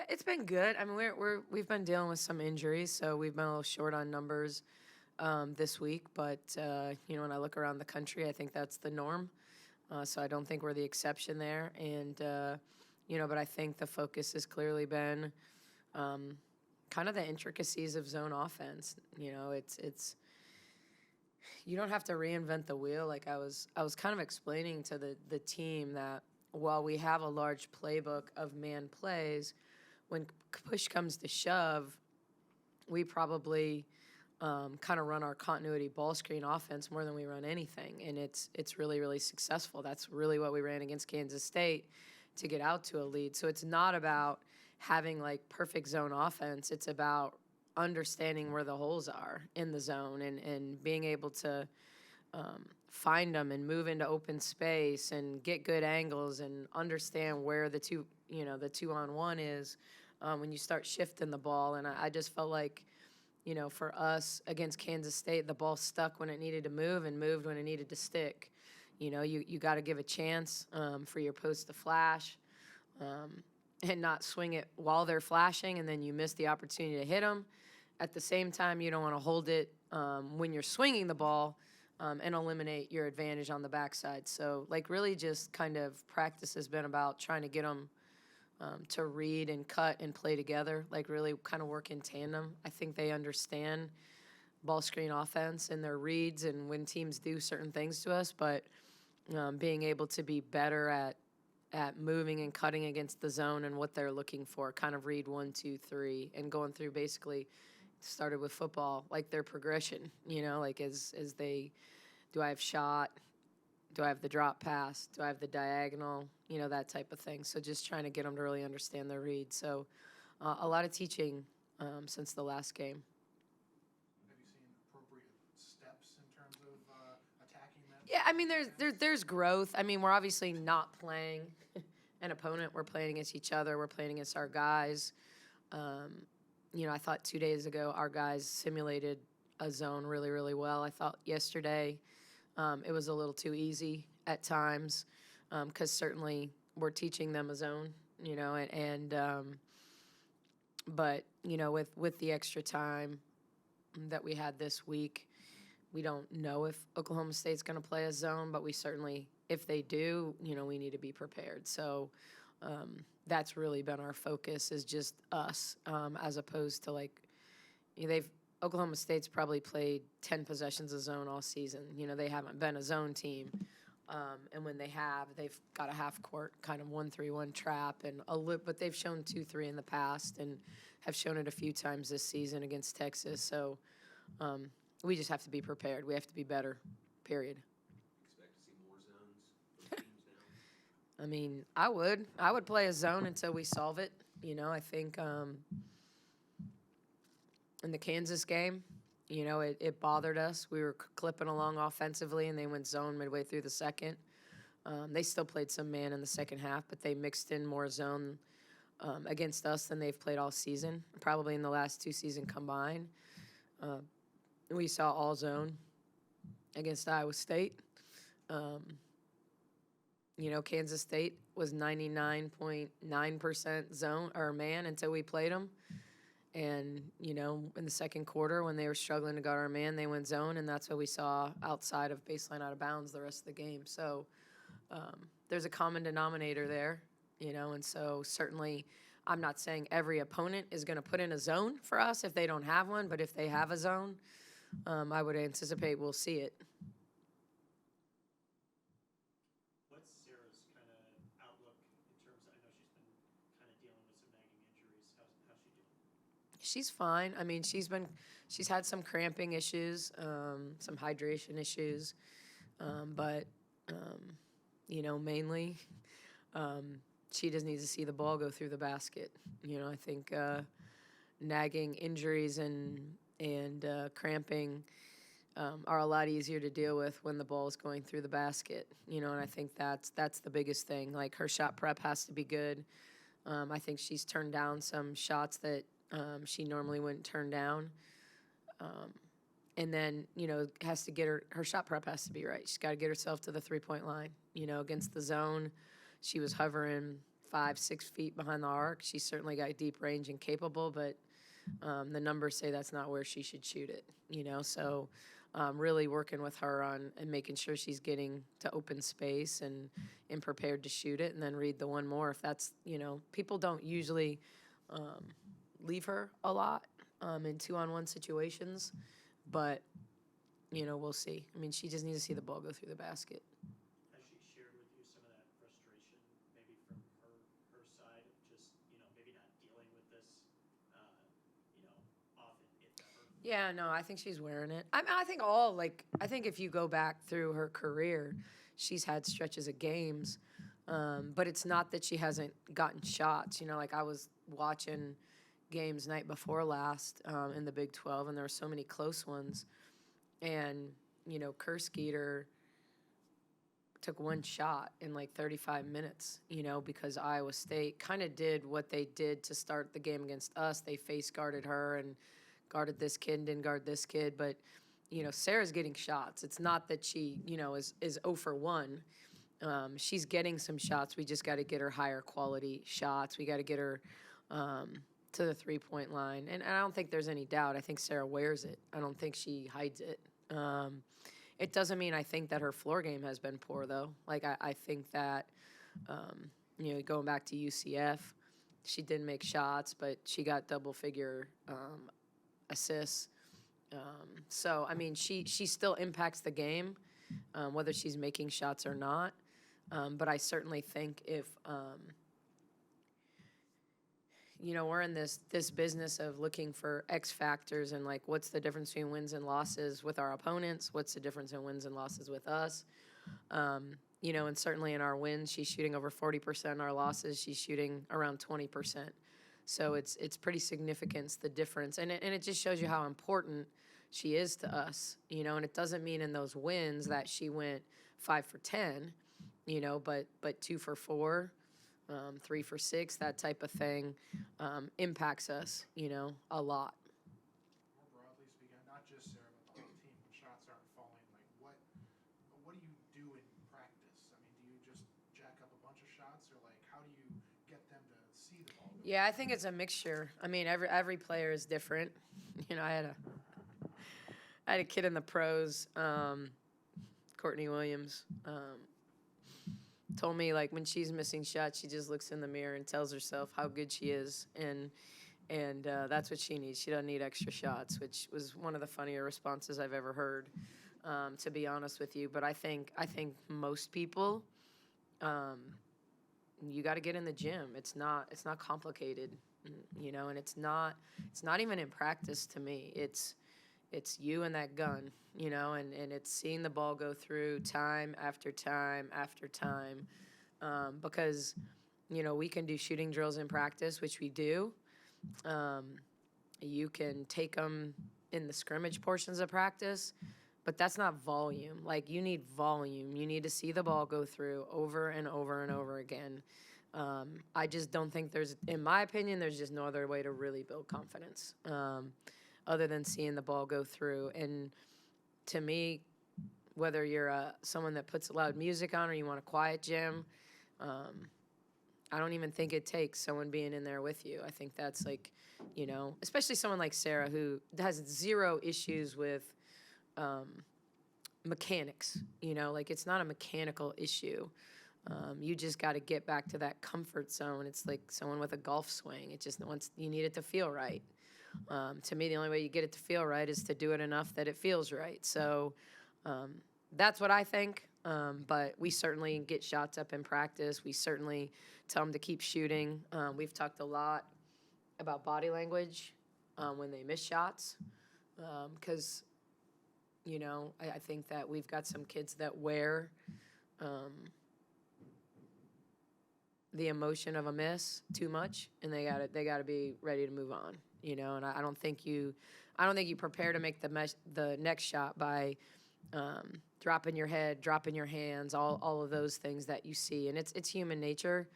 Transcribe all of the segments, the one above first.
it's been good. I mean, we've been dealing with some injuries, so we've been a little short on numbers this week. But when I look around the country, I think that's the norm. So I don't think we're the exception there. And but I think the focus has clearly been kind of the intricacies of zone offense. It's you don't have to reinvent the wheel. Like I was kind of explaining to the team that while we have a large playbook of man plays, when push comes to shove, we probably kind of run our continuity ball screen offense more than we run anything, and it's really really successful. That's really what we ran against Kansas State to get out to a lead. So it's not about having like perfect zone offense. It's about understanding where the holes are in the zone and being able to find them and move into open space and get good angles and understand where the two on one is when you start shifting the ball. And I just felt like, for us against Kansas State, the ball stuck when it needed to move and moved when it needed to stick. You got to give a chance for your post to flash and not swing it while they're flashing, and then you miss the opportunity to hit them. At the same time, you don't want to hold it when you're swinging the ball and eliminate your advantage on the backside. So, really just kind of practice has been about trying to get them to read and cut and play together, really kind of work in tandem. I think they understand ball screen offense and their reads and when teams do certain things to us, but being able to be better at moving and cutting against the zone and what they're looking for, kind of read 1, 2, 3, and going through basically started with football, like their progression, as they, do I have shot? Do I have the drop pass? Do I have the diagonal? That type of thing. So just trying to get them to really understand their read. So a lot of teaching since the last game. Have you seen appropriate steps in terms of attacking that? Yeah, I mean, there's growth. I mean, we're obviously not playing an opponent. We're playing against each other. We're playing against our guys. I thought 2 days ago our guys simulated a zone really, really well. I thought yesterday it was a little too easy at times because certainly we're teaching them a zone, but with the extra time that we had this week, we don't know if Oklahoma State's going to play a zone, but we certainly, if they do, we need to be prepared. So that's really been our focus, is just us, as opposed to Oklahoma State's probably played 10 possessions of zone all season. They haven't been a zone team. And when they have, they've got a half-court kind of 1-3-1 trap, but they've shown 2-3 in the past and have shown it a few times this season against Texas. So we just have to be prepared. We have to be better, period. Expect to see more zones from teams now? I mean, I would play a zone until we solve it. I think in the Kansas game, it bothered us. We were clipping along offensively, and they went zone midway through the second. They still played some man in the second half, but they mixed in more zone against us than they've played all season, probably in the last 2 seasons combined. We saw all zone against Iowa State. Kansas State was 99.9% zone or man until we played them. And, in the second quarter when they were struggling to guard our man, they went zone, and that's what we saw outside of baseline out of bounds the rest of the game. So there's a common denominator there, and so certainly I'm not saying every opponent is going to put in a zone for us if they don't have one, but if they have a zone, I would anticipate we'll see it. What's Sarah's kind of outlook in terms of, I know she's been kind of dealing with some nagging injuries. How's she doing? She's fine. I mean, she's had some cramping issues, some hydration issues, but mainly she just needs to see the ball go through the basket. I think nagging injuries and cramping are a lot easier to deal with when the ball is going through the basket. And I think that's the biggest thing. Like, her shot prep has to be good. I think she's turned down some shots that she normally wouldn't turn down. And then, has to get her shot prep has to be right. She's got to get herself to the 3-point line. Against the zone, she was hovering 5, 6 feet behind the arc. She's certainly got deep range and capable, but the numbers say that's not where she should shoot it, you know? So really working with her on and making sure she's getting to open space and prepared to shoot it, and then read the one more if that's, you know, people don't usually leave her a lot in 2-on-1 situations, but, you know, we'll see. I mean, she just needs to see the ball go through the basket. Has she shared with you some of that frustration, maybe from her side, of just, you know, maybe not dealing with this, you know, often, if ever? Yeah, no, I think she's wearing it. I think all, like, I think if you go back through her career, she's had stretches of games, but it's not that she hasn't gotten shots. You know, like I was watching games night before last in the Big 12, and there were so many close ones. And, you know, Kerskeeter took one shot in like 35 minutes, you know, because Iowa State kind of did what they did to start the game against us. They face guarded her and guarded this kid and didn't guard this kid. But, you know, Sarah's getting shots. It's not that she, you know, is 0 for 1. She's getting some shots. We just got to get her higher quality shots. We got to get her to the 3-point line. And I don't think there's any doubt. I think Sarah wears it. I don't think she hides it. It doesn't mean I think that her floor game has been poor, though. Like, I think that, you know, going back to UCF, she didn't make shots, but she got double-figure assists. So, I mean, she still impacts the game, whether she's making shots or not. But I certainly think if, you know, we're in this business of looking for X factors and, like, what's the difference between wins and losses with our opponents? What's the difference in wins and losses with us? You know, and certainly in our wins, she's shooting over 40%. In our losses, she's shooting around 20%. So it's pretty significant, the difference. And it just shows you how important she is to us, you know, and it doesn't mean in those wins that she went 5 for 10, you know, but 2 for 4, 3 for 6, that type of thing impacts us, you know, a lot. More broadly speaking, not just Sarah, but the whole team, when shots aren't falling, like what do you do in practice? I mean, do you just jack up a bunch of shots, or like how do you get them to see the ball? Yeah, I think it's a mixture. I mean, every player is different. You know, I had a kid in the pros, Courtney Williams, told me, like, when she's missing shots, she just looks in the mirror and tells herself how good she is, and that's what she needs. She doesn't need extra shots, which was one of the funnier responses I've ever heard, to be honest with you. But I think most people, you got to get in the gym. It's not complicated, you know, and it's not even in practice to me. It's you and that gun, you know, and it's seeing the ball go through time after time after time, because, you know, we can do shooting drills in practice, which we do. You can take them in the scrimmage portions of practice, but that's not volume. Like, you need volume. You need to see the ball go through over and over and over again. I just don't think in my opinion, there's just no other way to really build confidence other than seeing the ball go through. And to me, whether you're someone that puts loud music on or you want a quiet gym, I don't even think it takes someone being in there with you. I think that's, like, you know, especially someone like Sarah, who has zero issues with mechanics, you know, like, it's not a mechanical issue. You just got to get back to that comfort zone. It's like someone with a golf swing. It just you need it to feel right. To me, the only way you get it to feel right is to do it enough that it feels right. So that's what I think. But we certainly get shots up in practice. We certainly tell them to keep shooting. We've talked a lot about body language when they miss shots, because, you know, I think that we've got some kids that wear the emotion of a miss too much, and they gotta be ready to move on, you know. And I don't think you prepare to make the next shot by dropping your head, dropping your hands, all of those things that you see. And it's human nature,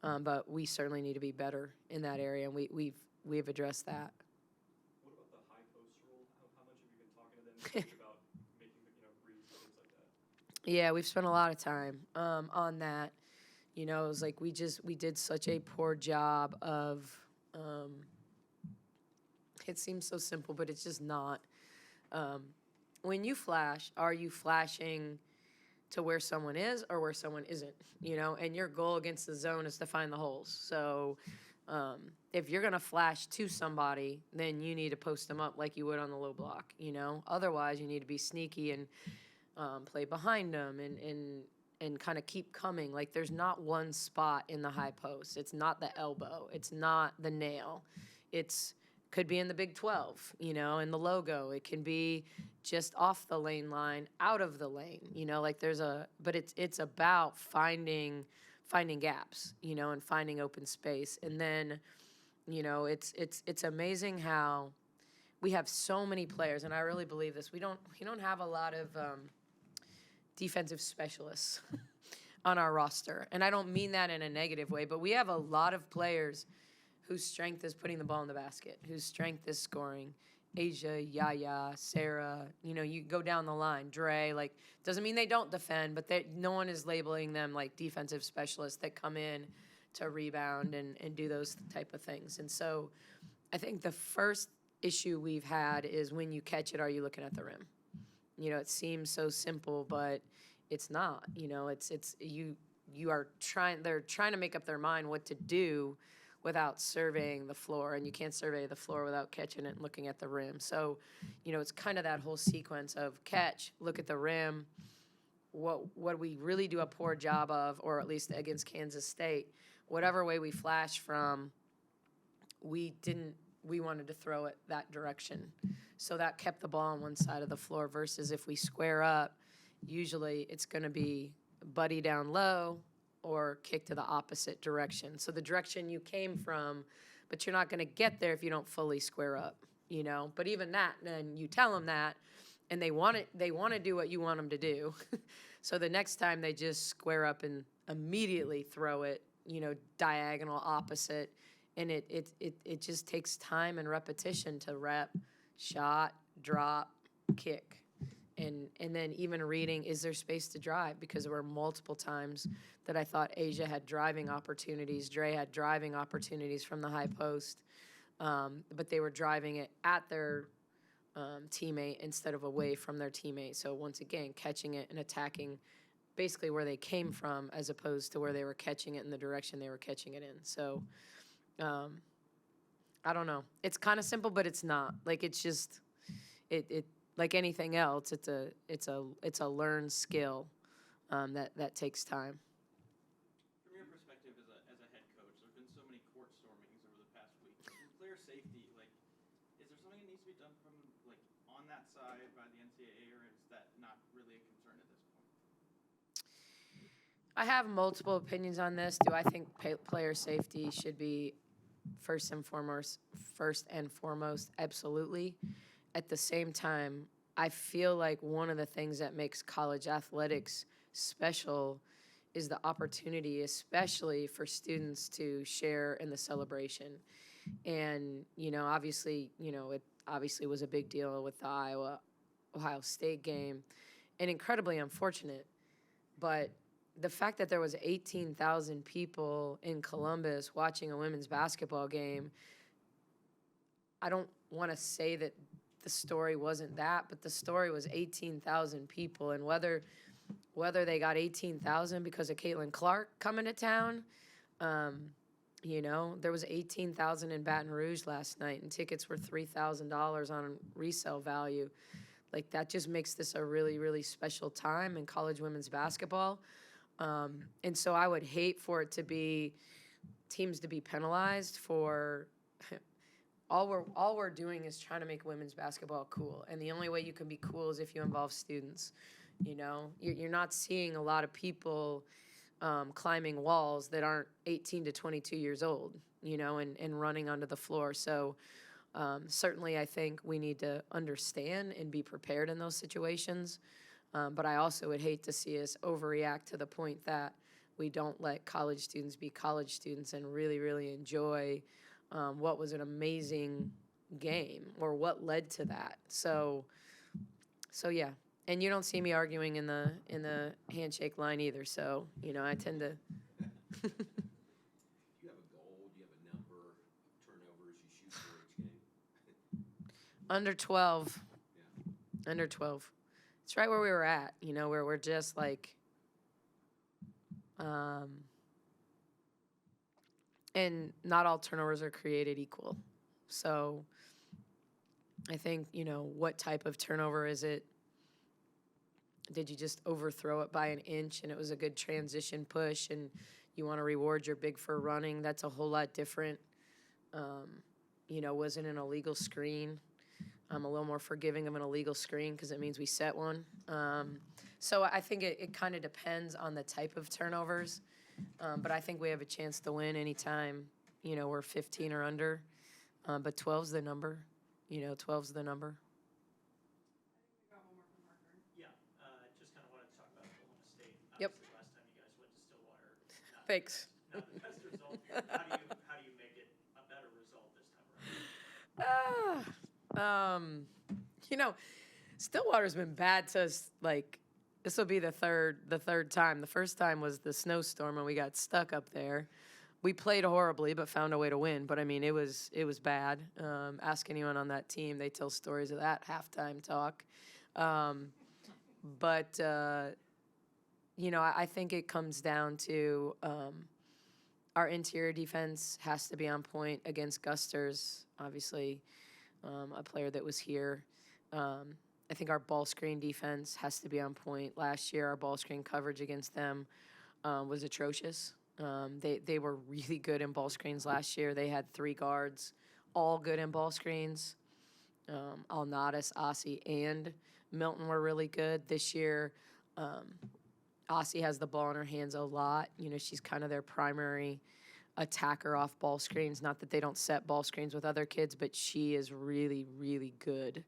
but we certainly need to be better in that area, and we've addressed that. What about the high post rule? How much have you been talking to them about making, you know, reads and things like that? Yeah, we've spent a lot of time on that. You know, it was like we did such a poor job of, it seems so simple, but it's just not. When you flash, are you flashing to where someone is or where someone isn't? You know, and your goal against the zone is to find the holes. So if you're going to flash to somebody, then you need to post them up like you would on the low block, you know? Otherwise, you need to be sneaky and play behind them and kind of keep coming. Like there's not one spot in the high post. It's not the elbow. It's not the nail. It's could be in the Big 12, you know, in the logo. It can be just off the lane line, out of the lane, you know, like but it's about finding gaps, you know, and finding open space. And then, you know, it's amazing how we have so many players, and I really believe this. We don't have a lot of defensive specialists on our roster. And I don't mean that in a negative way, but we have a lot of players whose strength is putting the ball in the basket, whose strength is scoring. Asia, Yaya, Sarah, you know, you go down the line. Dre, like, doesn't mean they don't defend, but no one is labeling them like defensive specialists that come in to rebound and do those type of things. And so I think the first issue we've had is when you catch it, are you looking at the rim? You know, it seems so simple, but it's not. You know, they're trying to make up their mind what to do without surveying the floor, and you can't survey the floor without catching it and looking at the rim. So, you know, it's kind of that whole sequence of catch, look at the rim. What we really do a poor job of, or at least against Kansas State, whatever way we flash from, we wanted to throw it that direction. So that kept the ball on one side of the floor versus if we square up, usually it's going to be buddy down low or kick to the opposite direction. So the direction you came from, but you're not going to get there if you don't fully square up, you know. But even that, then you tell them that, and they want to do what you want them to do. So the next time they just square up and immediately throw it, you know, diagonal opposite. And it just takes time and repetition to rep, shot, drop, kick. And then even reading, is there space to drive? Because there were multiple times that I thought Asia had driving opportunities, Dre had driving opportunities from the high post, but they were driving it at their teammate instead of away from their teammate. So once again, catching it and attacking basically where they came from as opposed to where they were catching it in the direction they were catching it in. So I don't know. It's kind of simple, but it's not. Like it's just it like anything else. It's a learned skill that takes time. From your perspective as a head coach, there've been so many court stormings over the past week. From player safety, like, is there something that needs to be done from like on that side by the NCAA, or is that not really a concern at this point? I have multiple opinions on this. Do I think player safety should be first and foremost? Absolutely. At the same time, I feel like one of the things that makes college athletics special is the opportunity, especially for students to share in the celebration. And, you know, obviously, you know, it obviously was a big deal with the Ohio State game and incredibly unfortunate. But the fact that there was 18,000 people in Columbus watching a women's basketball game, I don't want to say that the story wasn't that, but the story was 18,000 people. And whether they got 18,000 because of Caitlin Clark coming to town, you know, there was 18,000 in Baton Rouge last night, and tickets were $3,000 on resale value. Like, that just makes this a really, really special time in college women's basketball. And so I would hate for it to be teams to be penalized for all we're doing is trying to make women's basketball cool. And the only way you can be cool is if you involve students. You know, you're not seeing a lot of people climbing walls that aren't 18 to 22 years old, you know, and running onto the floor. So certainly I think we need to understand and be prepared in those situations. But I also would hate to see us overreact to the point that we don't let college students be college students and really, really enjoy what was an amazing game or what led to that. So yeah. And you don't see me arguing in the handshake line either. So, you know, I tend to Do you have a goal? Do you have a number of turnovers you shoot for each game? Under 12. Yeah. Under 12. It's right where we were at, where we're just like, and not all turnovers are created equal. So I think, what type of turnover is it? Did you just overthrow it by an inch and it was a good transition push and you want to reward your big for running? That's a whole lot different. Was it an illegal screen? I'm a little more forgiving of an illegal screen because it means we set one. So I think it kind of depends on the type of turnovers. But I think we have a chance to win anytime, we're 15 or under. But 12's the number. 12's the number. Yeah, just kind of wanted to talk about Oklahoma State. Yep. Obviously, last time you guys went to Stillwater, Thanks. not the best result here. How do you make it a better result this time around? Stillwater's been bad to us. Like, this will be the third time. The first time was the snowstorm and we got stuck up there. We played horribly, but found a way to win. But I mean, it was bad. Ask anyone on that team; they tell stories of that halftime talk. I think it comes down to our interior defense has to be on point against Gusters. Obviously, a player that was here. I think our ball screen defense has to be on point. Last year, our ball screen coverage against them was atrocious. They were really good in ball screens last year. They had 3 guards, all good in ball screens. Alnadas, Ossie, and Milton were really good. This year, Ossie has the ball in her hands a lot. She's kind of their primary attacker off ball screens. Not that they don't set ball screens with other kids, but she is really, really good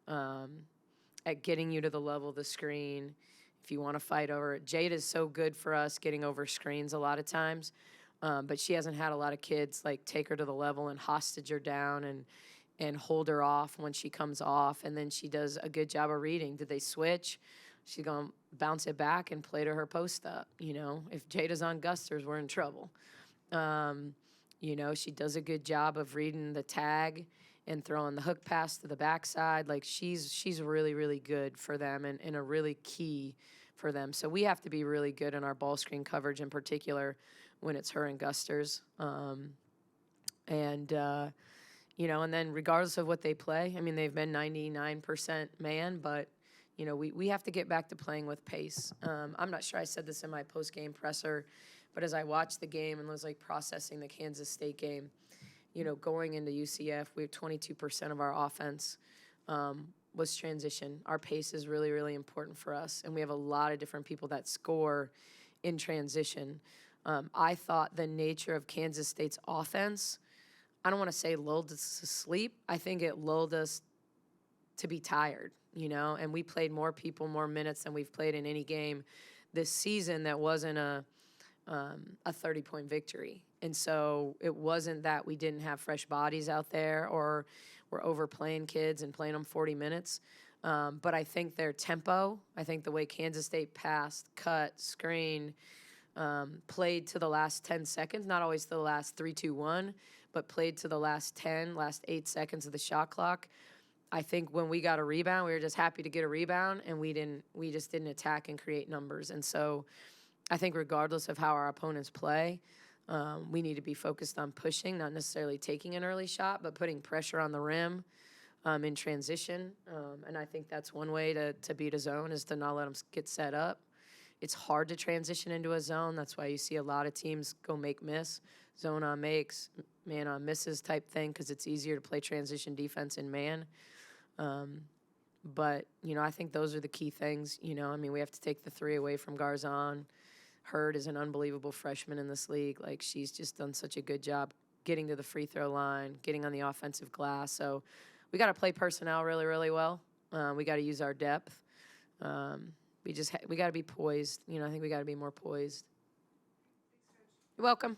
at getting you to the level of the screen. If you want to fight over it, Jade is so good for us getting over screens a lot of times, but she hasn't had a lot of kids like take her to the level and hostage her down and hold her off when she comes off, and then she does a good job of reading. Did they switch? She's going to bounce it back and play to her post up. If Jada's on Gusters, we're in trouble. She does a good job of reading the tag and throwing the hook pass to the backside. Like, she's really, really good for them and a really key for them. So we have to be really good in our ball screen coverage in particular when it's her and Gusters. And then regardless of what they play, I mean, they've been 99% man, but, we have to get back to playing with pace. I'm not sure I said this in my post-game presser, but as I watched the game and was, like, processing the Kansas State game, going into UCF, we have 22% of our offense was transition. Our pace is really, really important for us, and we have a lot of different people that score in transition. I thought the nature of Kansas State's offense, I don't want to say lulled us to sleep. I think it lulled us to be tired, and we played more people, more minutes than we've played in any game this season that wasn't a 30-point victory. And so it wasn't that we didn't have fresh bodies out there or we're overplaying kids and playing them 40 minutes. But I think their tempo, I think the way Kansas State passed, cut, screen, played to the last 10 seconds, not always to the last 3, 2, 1, but played to the last 8 seconds of the shot clock. I think when we got a rebound, we were just happy to get a rebound, and we just didn't attack and create numbers. And so I think regardless of how our opponents play, we need to be focused on pushing, not necessarily taking an early shot, but putting pressure on the rim in transition. And I think that's one way to beat a zone is to not let them get set up. It's hard to transition into a zone. That's why you see a lot of teams go make-miss, zone on makes, man on misses type thing, because it's easier to play transition defense in man. But, I think those are the key things. We have to take the 3 away from Garzon. Hurd is an unbelievable freshman in this league. Like, she's just done such a good job getting to the free throw line, getting on the offensive glass. So we got to play personnel really, really well. We got to use our depth. We got to be poised. I think we got to be more poised. You're welcome.